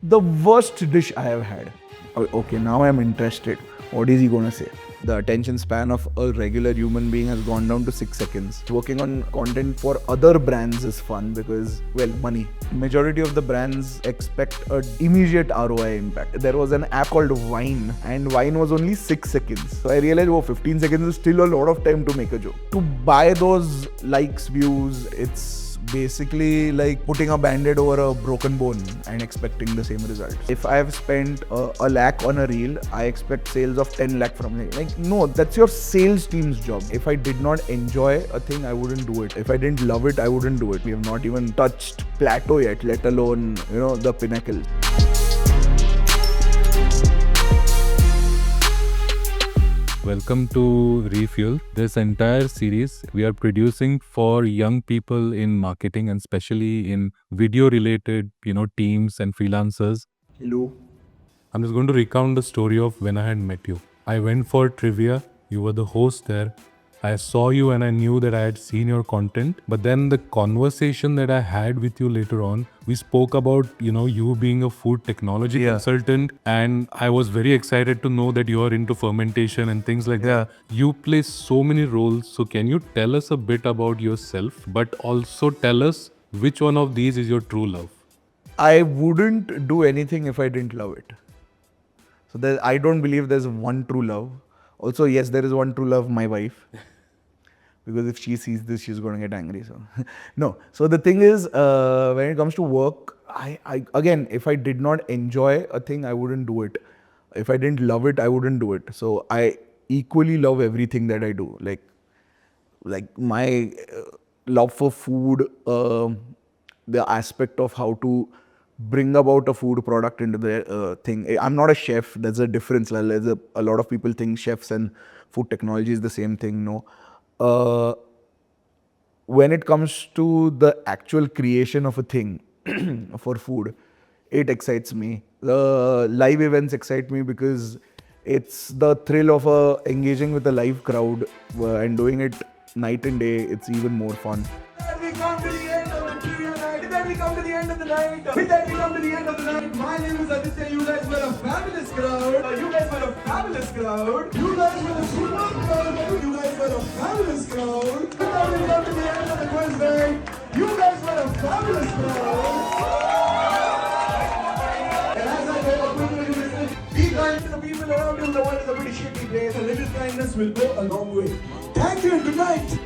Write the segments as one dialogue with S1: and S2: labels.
S1: The worst dish I have had. Okay, now I'm interested. What is he gonna say? The attention span of a regular human being has gone down to 6 seconds. Working on content for other brands is fun because, well, money. Majority of the brands expect an immediate ROI impact. There was an app called Vine, and Vine was only 6 seconds. So I realized, 15 seconds is still a lot of time to make a joke. To buy those likes, views, it's basically like putting a band-aid over a broken bone and expecting the same result. If I have spent a lakh on a reel, I expect sales of 10 lakh from it. Like, no, that's your sales team's job. If I did not enjoy a thing, I wouldn't do it. If I didn't love it, I wouldn't do it. We have not even touched plateau yet, let alone, the pinnacle.
S2: Welcome to Refuel. This entire series we are producing for young people in marketing and especially in video related, teams and freelancers.
S1: Hello.
S2: I'm just going to recount the story of when I had met you. I went for trivia. You were the host there. I saw you and I knew that I had seen your content. But then the conversation that I had with you later on, we spoke about, you being a food technology consultant. And I was very excited to know that you are into fermentation and things like that. You play so many roles. So can you tell us a bit about yourself, but also tell us which one of these is your true love?
S1: I wouldn't do anything if I didn't love it. So I don't believe there's one true love. Also, yes, there is one true love, my wife. Because if she sees this, she's going to get angry. So, no. So the thing is, when it comes to work, I again, if I did not enjoy a thing, I wouldn't do it. If I didn't love it, I wouldn't do it. So I equally love everything that I do. Like my love for food, the aspect of how to bring about a food product into the thing. I'm not a chef. There's a difference. A lot of people think chefs and food technology is the same thing. No. When it comes to the actual creation of a thing for food, it excites me. The live events excite me because it's the thrill of engaging with a live crowd and doing it night and day. It's even more fun.
S3: We come to the end of the trivia night. With that, we come to the end of the night. With that, we come to the end of the night. My name is Aditya. You guys were a fabulous crowd. You guys were a fabulous crowd. You guys were a super crowd. You guys were a fabulous crowd. With that, we come to the end of the quiz night. You guys were a fabulous crowd. And as I go up to listen, be kind to the people around you. The world is a pretty shitty place. A little kindness will go a long way. Thank you and good night.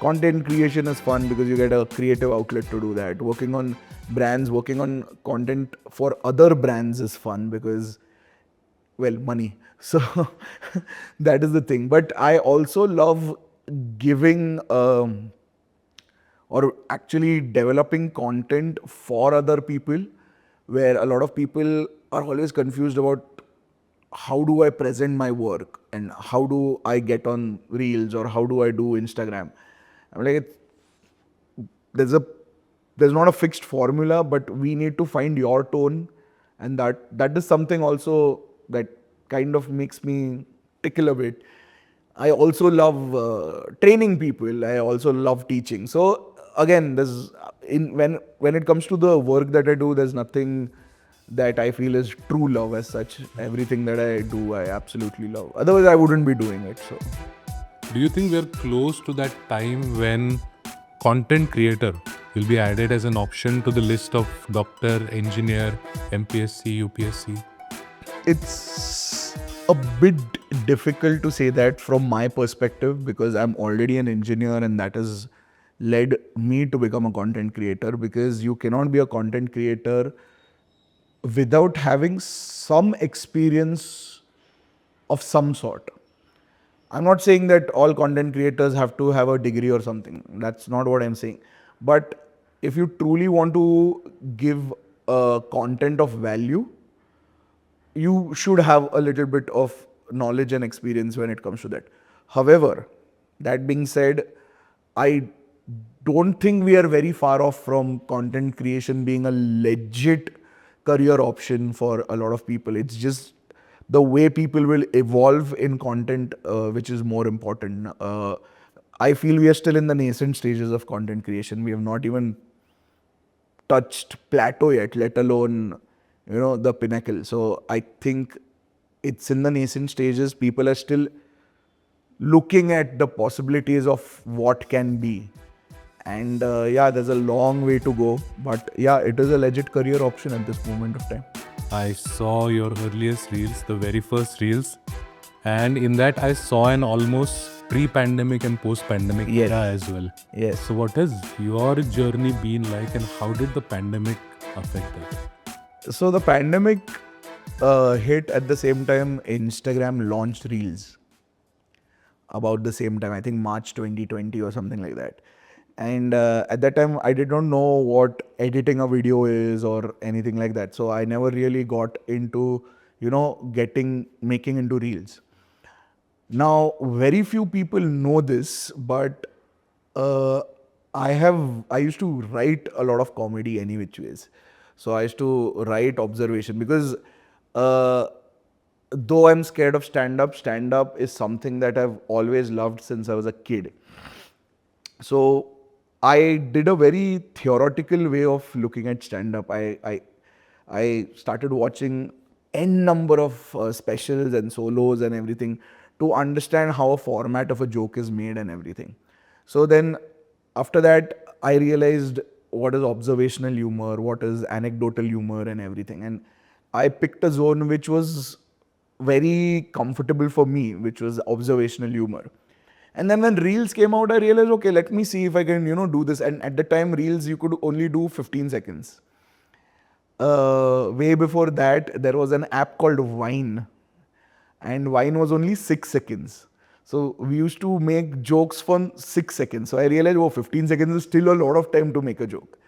S1: Content creation is fun because you get a creative outlet to do that. Working on brands, working on content for other brands is fun because, well, money. So that is the thing. But I also love giving or actually developing content for other people, where a lot of people are always confused about how do I present my work and how do I get on Reels or how do I do Instagram. I'm like, there's not a fixed formula, but we need to find your tone, and that is something also that kind of makes me tickle a bit. I also love training people. I also love teaching. So again, when it comes to the work that I do, there's nothing that I feel is true love as such. Everything that I do, I absolutely love. Otherwise, I wouldn't be doing it. So.
S2: Do you think we're close to that time when content creator will be added as an option to the list of doctor, engineer, MPSC, UPSC?
S1: It's a bit difficult to say that from my perspective because I'm already an engineer and that has led me to become a content creator, because you cannot be a content creator without having some experience of some sort. I'm not saying that all content creators have to have a degree or something. That's not what I'm saying. But if you truly want to give content of value, you should have a little bit of knowledge and experience when it comes to that. However, that being said, I don't think we are very far off from content creation being a legit career option for a lot of people. It's just the way people will evolve in content, which is more important. I feel we are still in the nascent stages of content creation. We have not even touched plateau yet, let alone, the pinnacle. So I think it's in the nascent stages. People are still looking at the possibilities of what can be. And yeah, there's a long way to go. But yeah, it is a legit career option at this moment of time.
S2: I saw your earliest reels, the very first reels, and in that I saw an almost pre-pandemic and post-pandemic
S1: Yes.
S2: era as well.
S1: Yes.
S2: So what has your journey been like, and how did the pandemic affect that?
S1: So the pandemic hit at the same time Instagram launched Reels. About the same time, I think March 2020 or something like that. And at that time, I did not know what editing a video is or anything like that. So I never really got into, making into Reels. Now, very few people know this, but I used to write a lot of comedy any which ways. So I used to write observation because though I'm scared of stand up is something that I've always loved since I was a kid. So I did a very theoretical way of looking at stand up. I started watching n number of specials and solos and everything to understand how a format of a joke is made and everything. So then after that, I realized what is observational humor, what is anecdotal humor and everything. And I picked a zone which was very comfortable for me, which was observational humor. And then when Reels came out, I realized, okay, let me see if I can, do this. And at the time, Reels, you could only do 15 seconds. Way before that, there was an app called Vine. And Vine was only 6 seconds. So we used to make jokes for 6 seconds. So I realized, 15 seconds is still a lot of time to make a joke.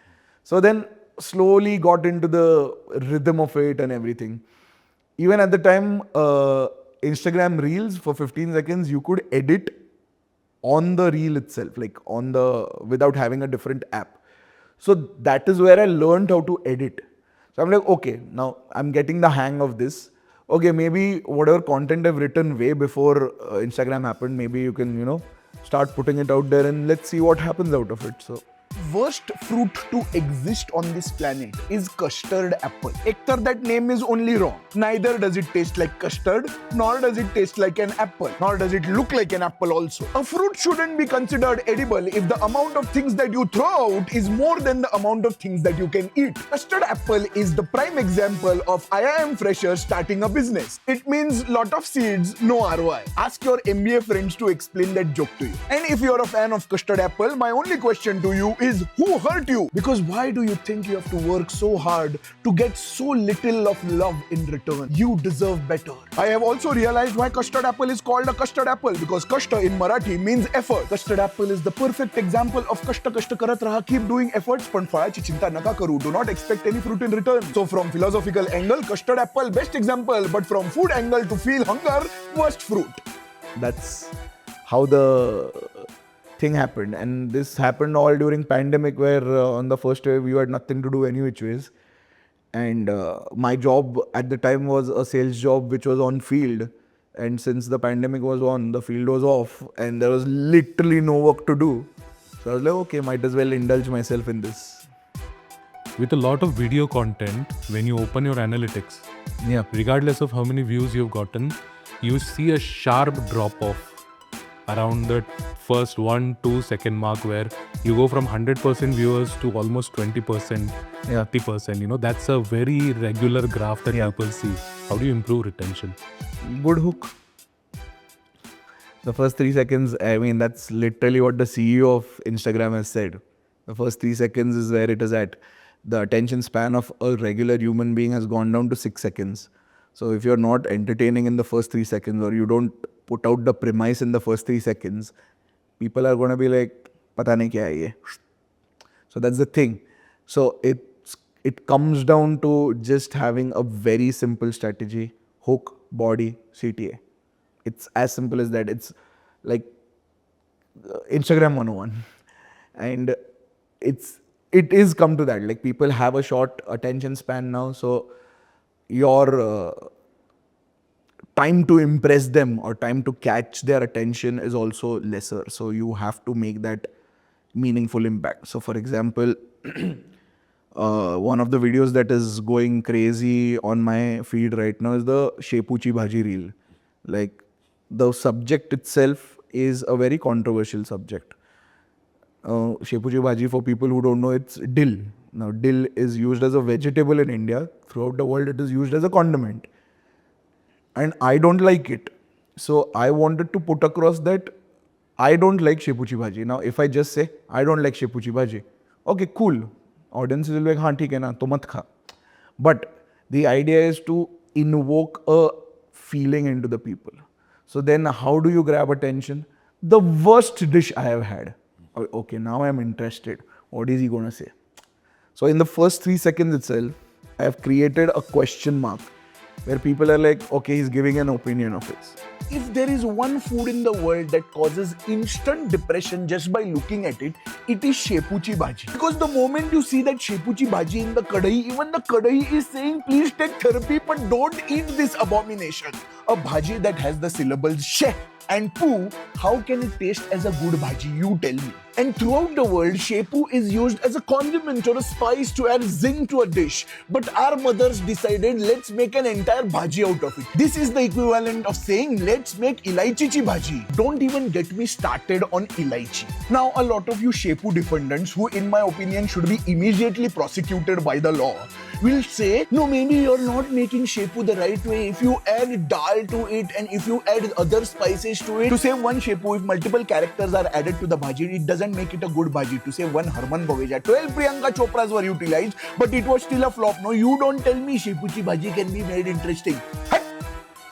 S1: So then slowly got into the rhythm of it and everything. Even at the time, Instagram Reels for 15 seconds, you could edit on the reel itself, like without having a different app. So that is where I learned how to edit. So I'm like, okay, now I'm getting the hang of this. Okay, maybe whatever content I've written way before Instagram happened, maybe you can, start putting it out there and let's see what happens out of it. So worst fruit to exist on this planet is custard apple. Ektar, that name is only wrong. Neither does it taste like custard, nor does it taste like an apple, nor does it look like an apple also. A fruit shouldn't be considered edible if the amount of things that you throw out is more than the amount of things that you can eat. Custard apple is the prime example of IIM freshers starting a business. It means lot of seeds, no ROI. Ask your MBA friends to explain that joke to you. And if you're a fan of custard apple, my only question to you is, who hurt you? Because why do you think you have to work so hard to get so little of love in return? You deserve better. I have also realized why custard apple is called a custard apple, because kashta in Marathi means effort. Custard apple is the perfect example of kashta karat raha, keep doing efforts, पण फळाची चिंता नका करू. Do not expect any fruit in return. So from philosophical angle, custard apple best example, but from food angle to feel hunger, worst fruit. That's how the thing happened, and this happened all during pandemic, where on the first wave you had nothing to do any which ways, and my job at the time was a sales job which was on field, and since the pandemic was on, the field was off and there was literally no work to do. So I was like, okay, might as well indulge myself in this.
S2: With a lot of video content, when you open your analytics,
S1: Yeah.
S2: regardless of how many views you've gotten, you see a sharp drop off around the first 1-2 second mark, where you go from 100% viewers to almost 20%,
S1: Yeah.
S2: 30%. That's a very regular graph that people see. How do you improve retention?
S1: Good hook. The first 3 seconds, I mean, that's literally what the CEO of Instagram has said. The first 3 seconds is where it is at. The attention span of a regular human being has gone down to 6 seconds. So if you're not entertaining in the first 3 seconds, or you don't put out the premise in the first 3 seconds, people are going to be like, pata nahi kya hai ye. So that's the thing. So it comes down to just having a very simple strategy: hook, body, CTA. It's as simple as that. It's like Instagram 101. And it is come to that. Like, people have a short attention span now. So your time to impress them or time to catch their attention is also lesser. So you have to make that meaningful impact. So for example, One of the videos that is going crazy on my feed right now is the Shepuchi Bhaji reel. Like, the subject itself is a very controversial subject. Shepuchi Bhaji, for people who don't know, it's dill. Now, dill is used as a vegetable in India. Throughout the world, it is used as a condiment. And I don't like it. So I wanted to put across that I don't like Shepuchi Bhaji. Now, if I just say, I don't like Shepuchi Bhaji, okay, cool. Audience will be like, हाँ ठीक है ना, तो मत खा. But the idea is to invoke a feeling into the people. So then how do you grab attention? The worst dish I have had. Okay, now I'm interested. What is he going to say? So in the first 3 seconds itself, I have created a question mark where people are like, okay, he's giving an opinion of his. If there is one food in the world that causes instant depression just by looking at it, it is Shepuchi Bhaji. Because the moment you see that Shepuchi Bhaji in the kadai, even the kadai is saying, please take therapy, but don't eat this abomination. A bhaji that has the syllables she and poo, how can it taste as a good bhaji? You tell me. And throughout the world, shepu is used as a condiment or a spice to add zing to a dish. But our mothers decided, let's make an entire bhaji out of it. This is the equivalent of saying, let's make ilaichi chi bhaji. Don't even get me started on ilaichi. Now, a lot of you shepu defendants, who in my opinion should be immediately prosecuted by the law, will say, no, maybe you're not making shepu the right way. If you add dal to it and if you add other spices to it, to save one shepu, if multiple characters are added to the bhaji, it doesn't make it a good bhaji. To save one Harman Baweja, 12 Priyanka Chopras were utilized, but it was still a flop. No, you don't tell me shepuchi bhaji can be made interesting.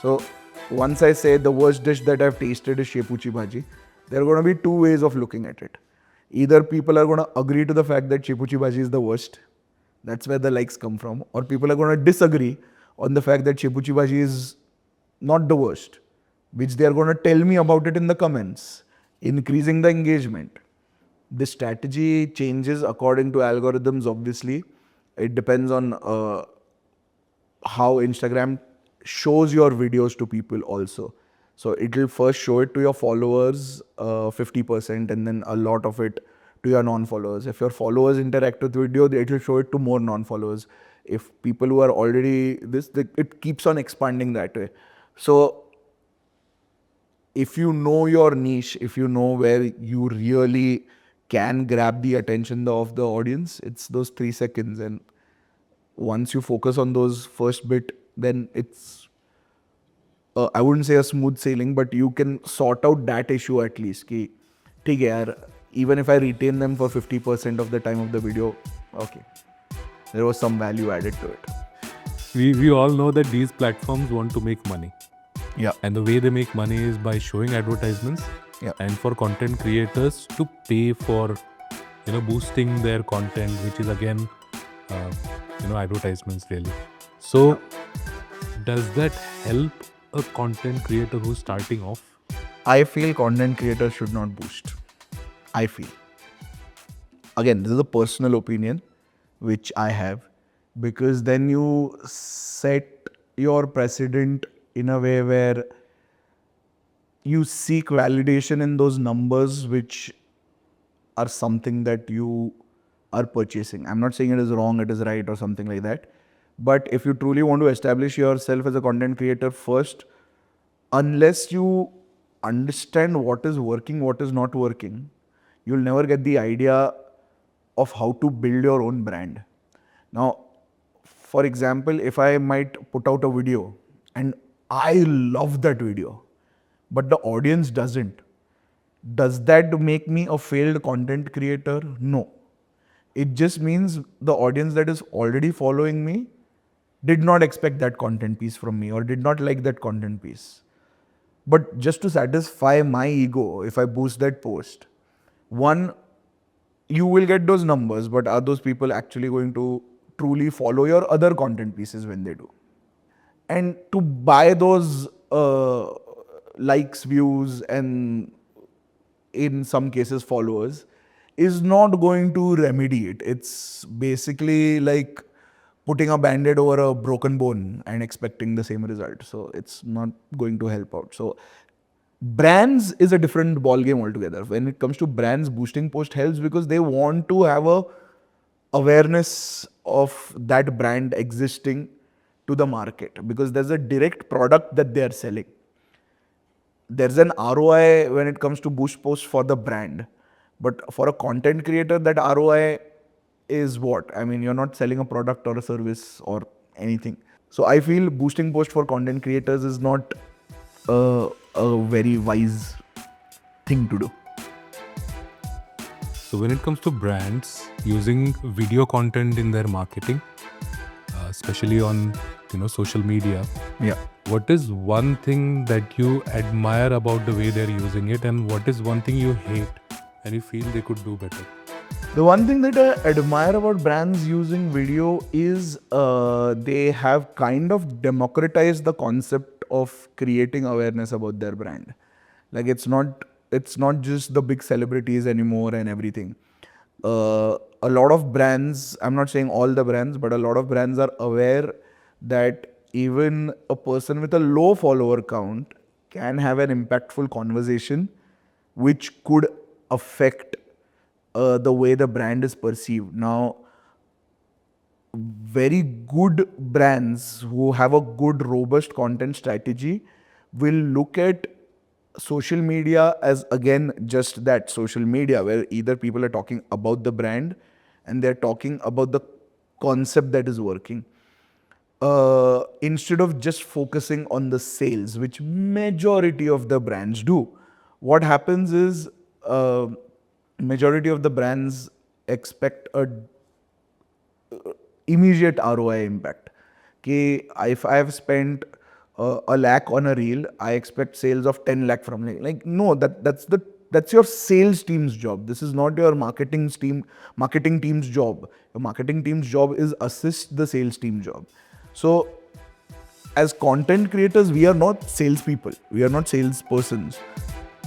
S1: So, once I say the worst dish that I've tasted is shepuchi bhaji, there are going to be two ways of looking at it. Either people are going to agree to the fact that shepuchi bhaji is the worst. That's where the likes come from. Or people are going to disagree on the fact that shepuchi bhaji is not the worst, which they are going to tell me about it in the comments, increasing the engagement. This strategy changes according to algorithms, obviously. It depends on how Instagram shows your videos to people also. So it will first show it to your followers 50% and then a lot of it to your non-followers. If your followers interact with the video, it will show it to more non-followers. If people who are already it keeps on expanding that way. So if you know your niche, if you know where you really can grab the attention of the audience, it's those 3 seconds. And once you focus on those first bit, then it's, I wouldn't say a smooth sailing, but you can sort out that issue at least. Ki, theek hai yaar, even if I retain them for 50% of the time of the video, okay, there was some value added to it.
S2: We all know that these platforms want to make money.
S1: Yeah.
S2: And the way they make money is by showing advertisements.
S1: Yeah.
S2: And for content creators to pay for, boosting their content, which is again, advertisements really. So, does that help a content creator who's starting off?
S1: I feel content creators should not boost. I feel. Again, this is a personal opinion which I have, because then you set your precedent in a way where you seek validation in those numbers which are something that you are purchasing. I'm not saying it is wrong, it is right or something like that. But if you truly want to establish yourself as a content creator first, unless you understand what is working, what is not working, you'll never get the idea of how to build your own brand. Now, for example, if I might put out a video and I love that video, but the audience doesn't, does that make me a failed content creator? No. It just means the audience that is already following me did not expect that content piece from me or did not like that content piece. But just to satisfy my ego, if I boost that post, one, you will get those numbers, but are those people actually going to truly follow your other content pieces when they do? And to buy those likes, views, and in some cases followers is not going to remedy it. It's basically like putting a band-aid over a broken bone and expecting the same result. So it's not going to help out. So brands is a different ball game altogether. When it comes to brands, boosting post helps because they want to have a awareness of that brand existing to the market, because there's a direct product that they are selling. There's an ROI when it comes to boost posts for the brand, but for a content creator, that ROI is what? I mean, you're not selling a product or a service or anything. So I feel boosting post for content creators is not a very wise thing to do.
S2: So when it comes to brands using video content in their marketing, especially on social media,
S1: Yeah.
S2: what is one thing that you admire about the way they're using it, and what is one thing you hate and you feel they could do better?
S1: The one thing that I admire about brands using video is they have kind of democratized the concept of creating awareness about their brand. Like it's not just the big celebrities anymore and everything. A lot of brands, I'm not saying all the brands, but a lot of brands are aware that even a person with a low follower count can have an impactful conversation which could affect the way the brand is perceived. Now, very good brands who have a good, robust content strategy will look at social media as, again, just that social media, where either people are talking about the brand and they're talking about the concept that is working. Instead of just focusing on the sales, which majority of the brands do, what happens is majority of the brands expect a immediate ROI impact. कि if I have spent a lakh on a reel, I expect sales of 10 lakh from it. Like, no, that's your sales team's job. This is not your marketing team's job. Your marketing team's job is assist the sales team job. So as content creators, we are not salespeople. We are not salespersons.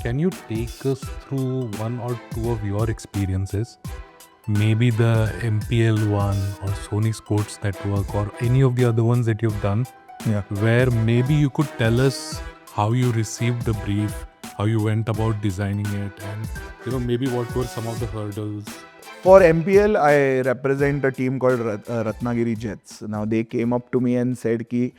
S2: Can you take us through one or two of your experiences? Maybe the MPL one or Sony Sports Network or any of the other ones that you've done,
S1: Yeah.
S2: where maybe you could tell us how you received the brief, how you went about designing it, and maybe what were some of the hurdles.
S1: For MPL, I represent a team called Ratnagiri Jets. Now, they came up to me and said, ki,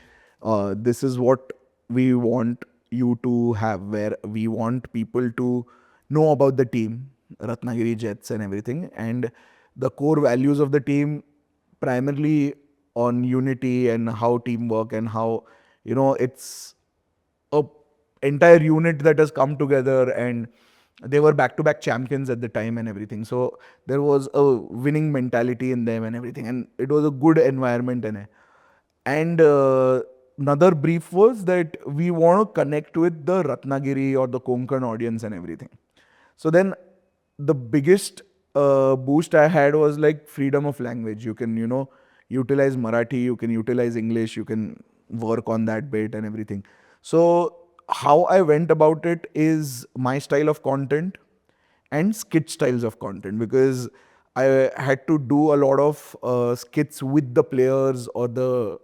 S1: this is what we want you to have, where we want people to know about the team, Ratnagiri Jets and everything, and the core values of the team, primarily on unity and how teamwork and how, it's a entire unit that has come together, and they were back-to-back champions at the time and everything. So there was a winning mentality in them and everything, and it was a good environment in it. And another brief was that we want to connect with the Ratnagiri or the Konkan audience and everything. So then the biggest boost I had was like freedom of language. You can, utilize Marathi, you can utilize English, you can work on that bit and everything. So how I went about it is my style of content and skit styles of content, because I had to do a lot of skits with the players or the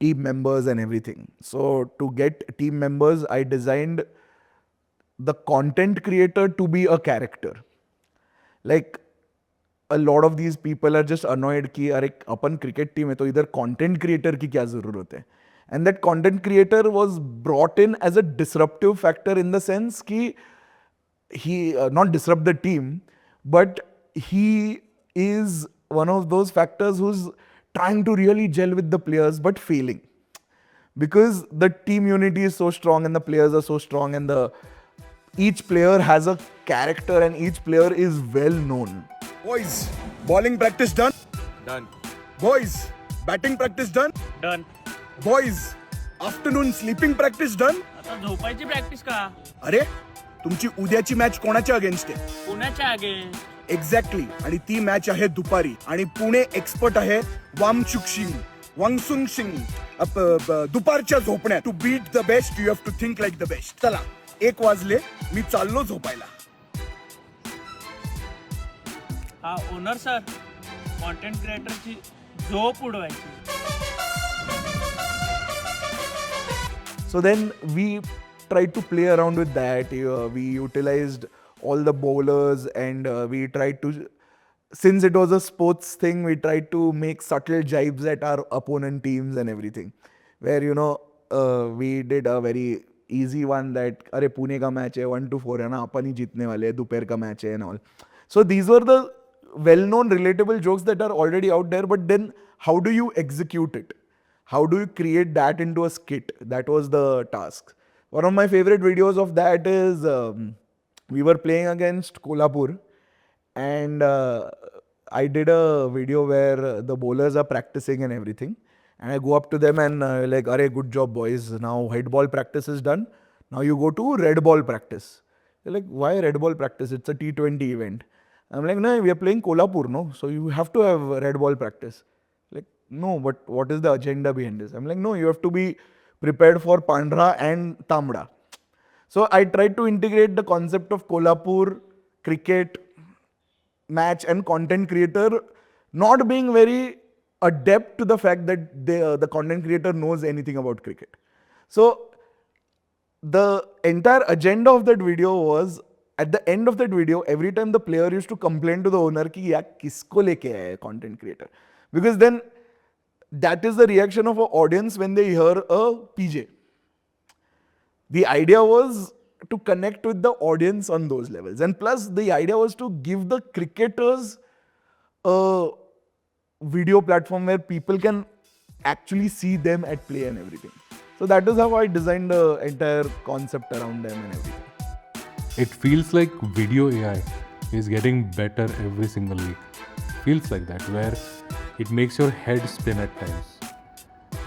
S1: team members and everything. So to get team members, I designed the content creator to be a character. Like, a lot of these people are just annoyed कि अरे अपन cricket team है तो इधर content creator की क्या ज़रूरत है. And that content creator was brought in as a disruptive factor, in the sense कि he not disrupt the team, but he is one of those factors who's trying to really gel with the players but failing, because the team unity is so strong and the players are so strong, and each player has a character and each player is well known.
S3: Boys, bowling practice done?
S4: Done.
S3: Boys, batting practice done?
S4: Done.
S3: Boys, afternoon sleeping practice done?
S4: आता झोपायची practice का
S3: अरे, तुमची उद्याची match कोणाच्या against आहे?
S4: पुण्याच्या आगे
S3: एक्झॅक्टली. आणि ती मॅच आहे दुपारी, आणि पुणे एक्सपर्ट आहे वांगसुंग सिंग दुपारच्या झोपण्यात. To beat the best you have to think like the best. चला, 1 वाजले, मी चाललो झोपायला.
S4: हा ओनर सर, कॉन्टेंट क्रिएटरची झोप उडवायची.
S1: So then we tried to play around with that. We utilized all the bowlers, and we tried to since it was a sports thing, we tried to make subtle jibes at our opponent teams and everything. Where, we did a very easy one that, अरे पुणे का match है 1-4 है ना, अपन ही जीतने वाले हैं, दोपहर का मैच है and all. So these were the well-known relatable jokes that are already out there, but then how do you execute it? How do you create that into a skit? That was the task. One of my favorite videos of that is we were playing against Kolhapur, and I did a video where the bowlers are practicing and everything. And I go up to them and like, "Arey, good job, boys. Now white ball practice is done. Now you go to red ball practice." They're like, "Why red ball practice? It's a T20 event." I'm like, "No, we are playing Kolhapur, no? So you have to have red ball practice." Like, "No, but what is the agenda behind this?" I'm like, "No, you have to be prepared for Pandra and Tamda." So I tried to integrate the concept of Kolhapur, cricket, match, and content creator not being very adept to the fact that the content creator knows anything about cricket. So the entire agenda of that video was, at the end of that video, every time the player used to complain to the owner कि यार किसको लेके आया है content creator, because then that is the reaction of an audience when they hear a PJ. The idea was to connect with the audience on those levels, and plus the idea was to give the cricketers a video platform where people can actually see them at play and everything. So that is how I designed the entire concept around them and everything.
S2: It feels like video AI is getting better every single week. Feels like that, where it makes your head spin at times.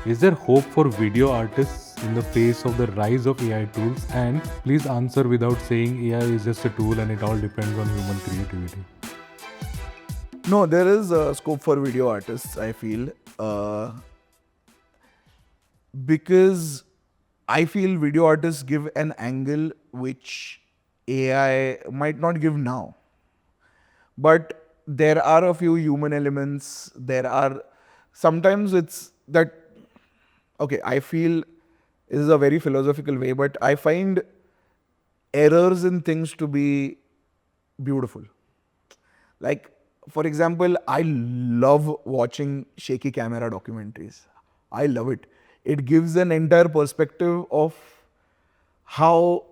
S2: Is there hope for video artists in the face of the rise of AI tools? And please answer without saying AI is just a tool and it all depends on human creativity.
S1: No, there is a scope for video artists, I feel. Because I feel video artists give an angle which AI might not give now. But there are a few human elements. There are sometimes it's that, okay, I feel this is a very philosophical way, but I find errors in things to be beautiful. Like, for example, I love watching shaky camera documentaries. I love it. It gives an entire perspective of how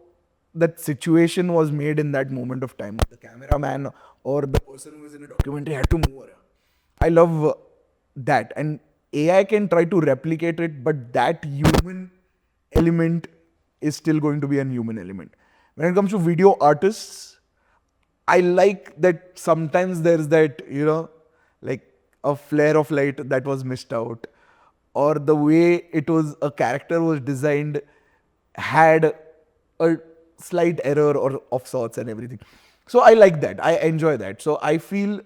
S1: that situation was made in that moment of time. The cameraman or the person who was in a documentary had to move around. I love that. And AI can try to replicate it, but that human element is still going to be a human element. When it comes to video artists, I like that sometimes there's that, like a flare of light that was missed out, or the way a character was designed had a slight error or of sorts and everything. So I like that. I enjoy that. So I feel,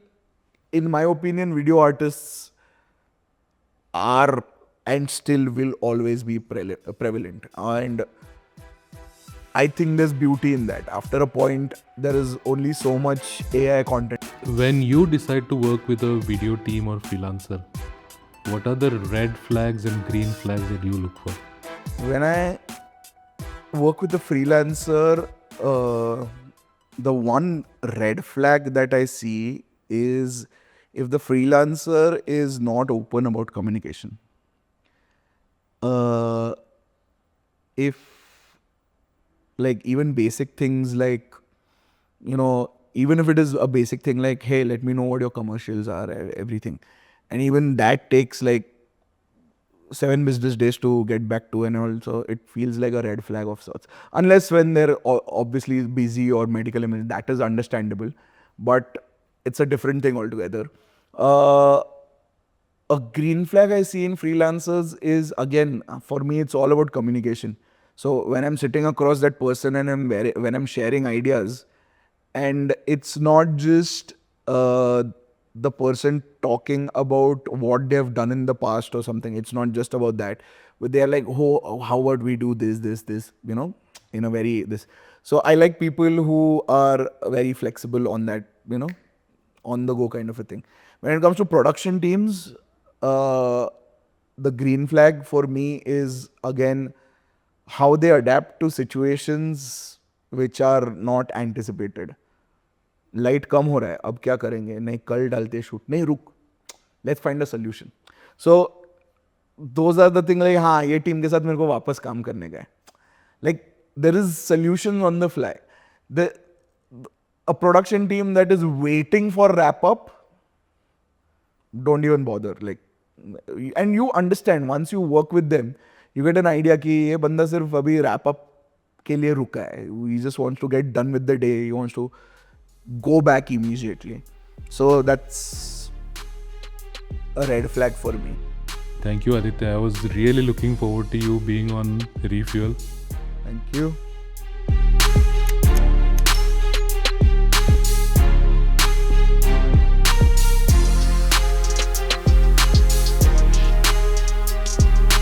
S1: in my opinion, video artists are and still will always be prevalent. And I think there's beauty in that. After a point, there is only so much AI content.
S2: When you decide to work with a video team or freelancer, what are the red flags and green flags that you look for?
S1: When I work with a freelancer, the one red flag that I see is if the freelancer is not open about communication. If like even basic things like, even if it is a basic thing like, hey, let me know what your commercials are, everything. And even that takes like 7 business days to get back to, and also it feels like a red flag of sorts. Unless when they're obviously busy or medical emergency, that is understandable. But it's a different thing altogether. A green flag I see in freelancers is, again, for me, it's all about communication. So when I'm sitting across that person and when I'm sharing ideas, and it's not just the person talking about what they have done in the past or something. It's not just about that. But they're like, oh, how about we do this, in a very this. So I like people who are very flexible on that, on the go kind of a thing. When it comes to production teams, the green flag for me is, again, how they adapt to situations which are not anticipated. Light कम हो रहा है, अब क्या करेंगे, नहीं कल डालते शूट, नहीं रुक, let's find a solution. So those are the thing, like हाँ ये टीम के साथ मेरे को वापस काम करने का है. Like there is solution on the fly. A production team that is waiting for wrap up, don't even bother. Like, and you understand once you work with them, you get an idea कि ये बंदा सिर्फ अभी wrap up के लिए रुका है. He just wants to get done with the day. He wants to go back immediately. So that's a red flag for me.
S2: Thank you, Aditya. I was really looking forward to you being on Refuel.
S1: Thank you.